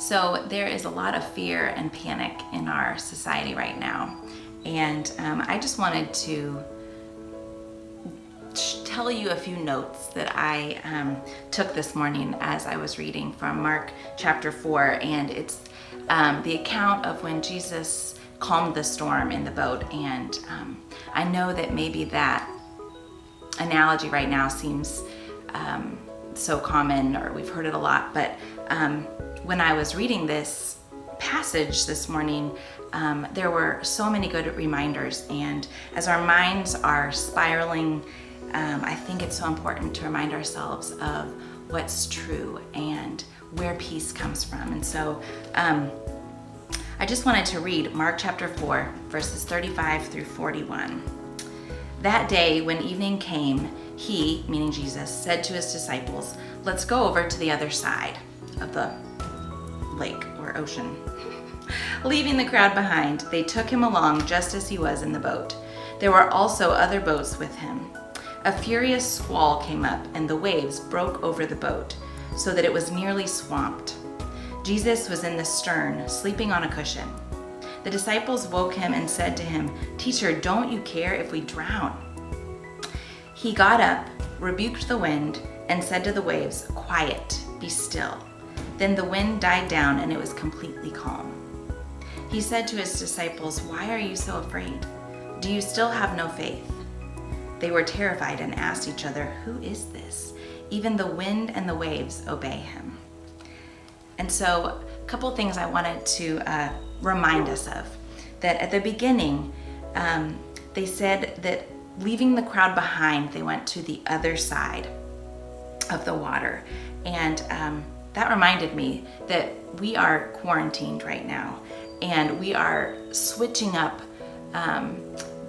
So there is a lot of fear and panic in our society right now. And I just wanted to tell you a few notes that I took this morning as I was reading from Mark chapter 4. And it's the account of when Jesus calmed the storm in the boat. And I know that maybe that analogy right now seems so common, or we've heard it a lot, but when I was reading this passage this morning, there were so many good reminders. And as our minds are spiraling, I think it's so important to remind ourselves of what's true and where peace comes from. And so I just wanted to read Mark chapter 4, verses 35 through 41. That day, when evening came, he, meaning Jesus, said to his disciples, "Let's go over to the other side of the lake or ocean." Leaving the crowd behind, they took him along just as he was in the boat. There were also other boats with him. A furious squall came up, and the waves broke over the boat, so that it was nearly swamped. Jesus was in the stern, sleeping on a cushion. The disciples woke him and said to him, "Teacher, don't you care if we drown?" He got up, rebuked the wind, and said to the waves, "Quiet, be still." Then the wind died down and it was completely calm. He said to his disciples, "Why are you so afraid? Do you still have no faith?" They were terrified and asked each other, "Who is this? Even the wind and the waves obey him." And so a couple things I wanted to remind us of. That at the beginning, they said that leaving the crowd behind, they went to the other side of the water. And that reminded me that we are quarantined right now, and we are switching up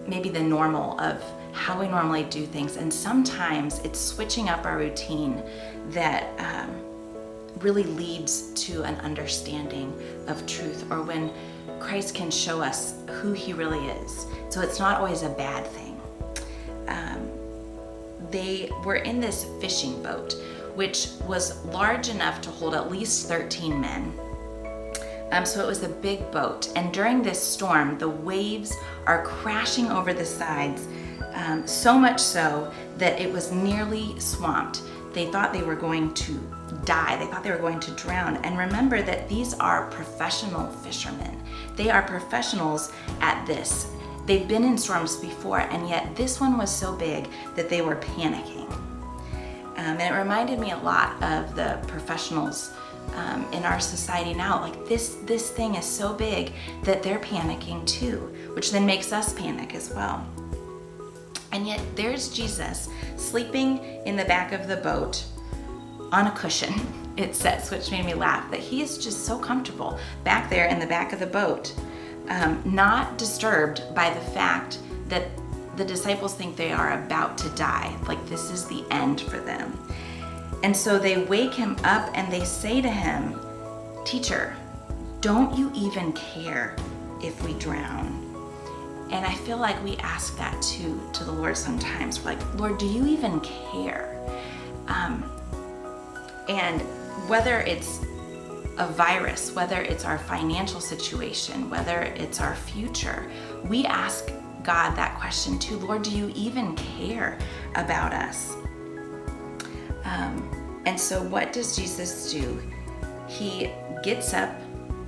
maybe the normal of how we normally do things. And sometimes it's switching up our routine that really leads to an understanding of truth, or when Christ can show us who he really is. So it's not always a bad thing. They were in this fishing boat, which was large enough to hold at least 13 men. So it was a big boat. And during this storm, the waves are crashing over the sides, so much so that it was nearly swamped. They thought they were going to die. They thought they were going to drown. And remember that these are professional fishermen. They are professionals at this. They've been in storms before, and yet this one was so big that they were panicking. And it reminded me a lot of the professionals in our society now. Like this thing is so big that they're panicking too, which then makes us panic as well. And yet there's Jesus sleeping in the back of the boat on a cushion, it says, which made me laugh, that he is just so comfortable back there in the back of the boat, not disturbed by the fact that the disciples think they are about to die, like this is the end for them. And so they wake him up and they say to him, "Teacher, don't you even care if we drown?" And I feel like we ask that too to the Lord sometimes. We're like, "Lord, do you even care?" And whether it's a virus, whether it's our financial situation, whether it's our future, we ask God that question too. "Lord, do you even care about us?" And so what does Jesus do? He gets up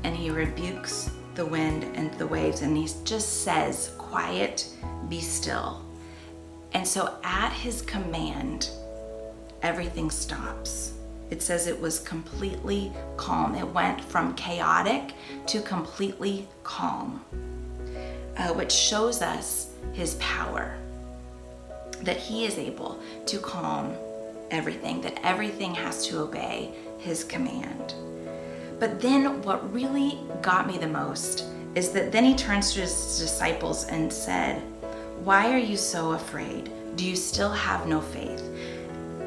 and he rebukes the wind and the waves, and he just says, "Quiet, be still." And so at his command, everything stops. It says it was completely calm. It went from chaotic to completely calm, which shows us his power, that he is able to calm everything, that everything has to obey his command. But then what really got me the most is that then he turns to his disciples and said, "Why are you so afraid? Do you still have no faith?"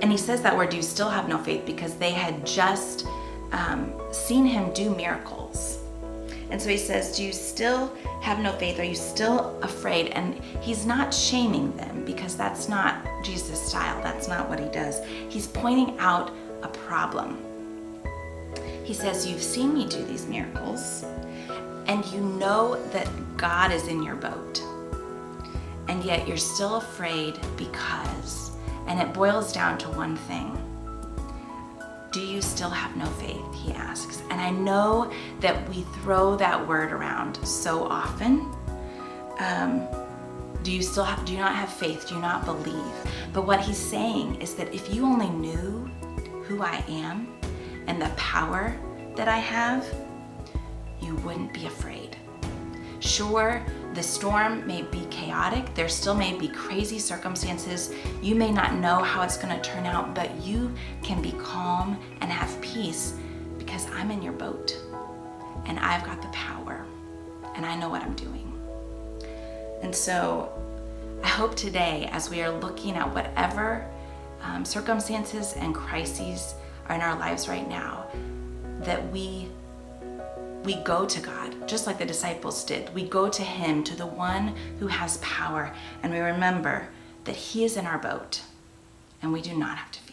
And he says that word, "do you still have no faith?" because they had just seen him do miracles. And so he says, "Do you still have no faith? Are you still afraid?" And he's not shaming them, because that's not Jesus' style. That's not what he does. He's pointing out a problem. He says, you've seen me do these miracles, and you know that God is in your boat, and yet you're still afraid because, and it boils down to one thing. Do you still have no faith? He asks. And I know that we throw that word around so often. Do you not have faith? Do you not believe? But what he's saying is that if you only knew who I am and the power that I have, you wouldn't be afraid. Sure, the storm may be chaotic. There still may be crazy circumstances. You may not know how it's going to turn out, but you can be calm and have peace because I'm in your boat and I've got the power and I know what I'm doing. And so I hope today, as we are looking at whatever circumstances and crises are in our lives right now, that we go to God, just like the disciples did. We go to him, to the one who has power, and we remember that he is in our boat, and we do not have to fear.